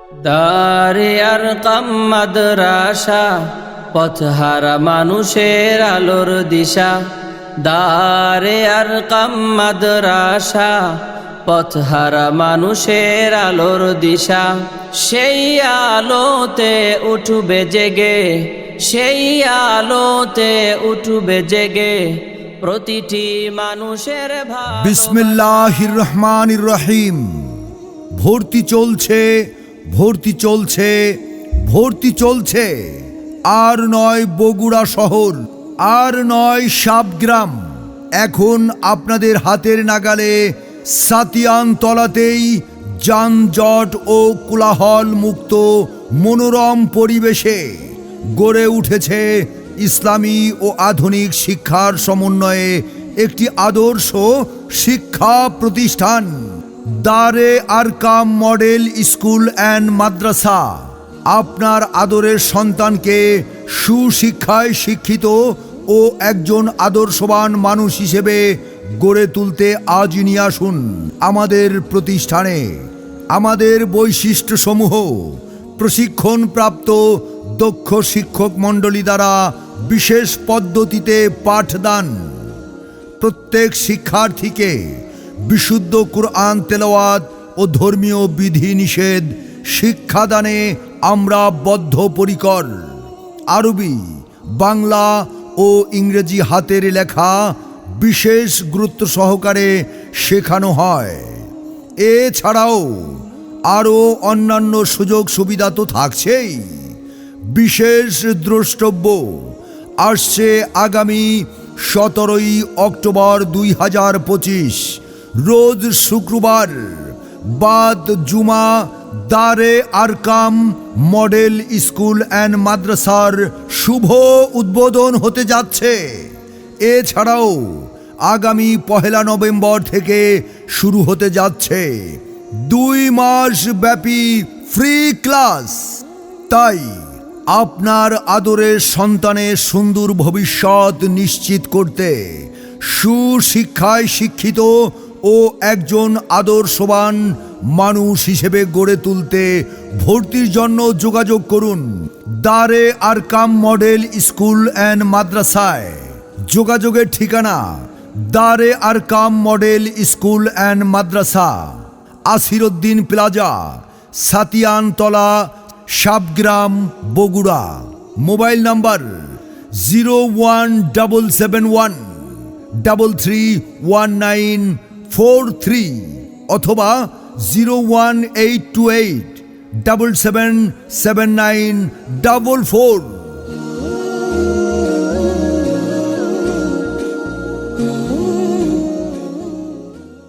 দারে আরকাম মাদ্রাসা, পথহারা মানুষের আলোর দিশা। দারে আরকাম মাদ্রাসা, পথহারা মানুষের আলোর দিশা। সেই আলোতে উঠবে জেগে, সেই আলোতে উঠবে জেগে প্রতিটি মানুষের ভাব। বিসমিল্লাহির রহমানির রহিম। ভর্তি চলছে, ভর্তি চলছে, ভর্তি চলছে। আর নয় বগুড়া শহর, আর নয় সাবগ্রাম। এখন আপনাদের হাতের নাগালে সাতিয়ানতলাতেই যানজট ও কোলাহল মুক্ত মনোরম পরিবেশে গড়ে উঠেছে ইসলামী ও আধুনিক শিক্ষার সমন্বয়ে একটি আদর্শ শিক্ষা প্রতিষ্ঠান, দারে আরকাম মডেল স্কুল অ্যান্ড মাদ্রাসা। আপনার আদরের সন্তানকে সুশিক্ষায় শিক্ষিত ও একজন আদর্শবান মানুষ হিসেবে গড়ে তুলতে আজই নিয়ে আসুন আমাদের প্রতিষ্ঠানে। আমাদের বৈশিষ্ট্যসমূহ: প্রশিক্ষণপ্রাপ্ত দক্ষ শিক্ষক মণ্ডলী দ্বারা বিশেষ পদ্ধতিতে পাঠদান, প্রত্যেক শিক্ষার্থীকে বিশুদ্ধ কুরআন তেলাওয়াত ও ধর্মীয় বিধিনিষেধ শিক্ষাদানে আমরা বদ্ধপরিকর। আরবি, বাংলা ও ইংরেজি হাতের লেখা বিশেষ গুরুত্ব সহকারে শেখানো হয়। এছাড়াও আরও অন্যান্য সুযোগ সুবিধা তো থাকছেই। বিশেষ দ্রষ্টব্য: আসছে আগামী 17ই অক্টোবর 2025 রোজ শুক্রবার বাদ জুমা দারে আরকাম মডেল স্কুল অ্যান্ড মাদ্রাসার শুভ উদ্বোধন হতে যাচ্ছে। এছাড়াও আগামী 1 নভেম্বর থেকে শুরু হতে যাচ্ছে 2 মাস ব্যাপী ফ্রি ক্লাস। তাই আপনার আদরের সন্তানের সুন্দর ভবিষ্যৎ নিশ্চিত করতে, সুশিক্ষায় শিক্ষিত ও একজন আদর্শবান মানুষ হিসেবে গড়ে তুলতে ভর্তির জন্য যোগাযোগ করুন দারে আরকাম মডেল স্কুল অ্যান্ড মাদ্রাসায়। যোগাযোগের ঠিকানা: Dare Arqam Model School and Madrasa, Asiruddin Plaza, Satiyantala, Sabgram, Bogura. Mobile number 01771331943 অথবা 01828777944।